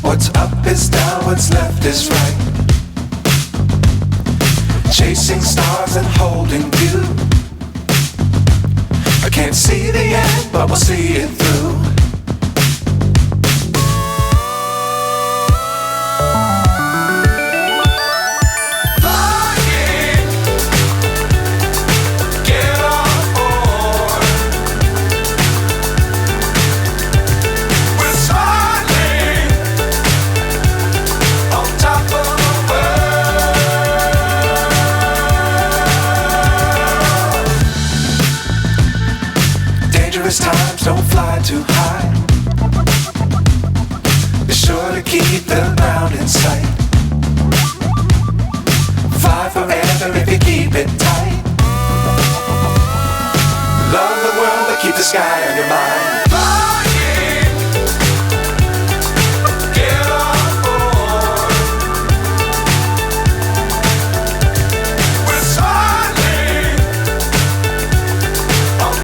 What's up is down, what's left is right. Chasing stars and holding you. I can't see the end, but we'll see it through. Times don't fly too high. Be sure to keep the ground in sight. Fly forever if you keep it tight. Love the world but keep the sky on your mind.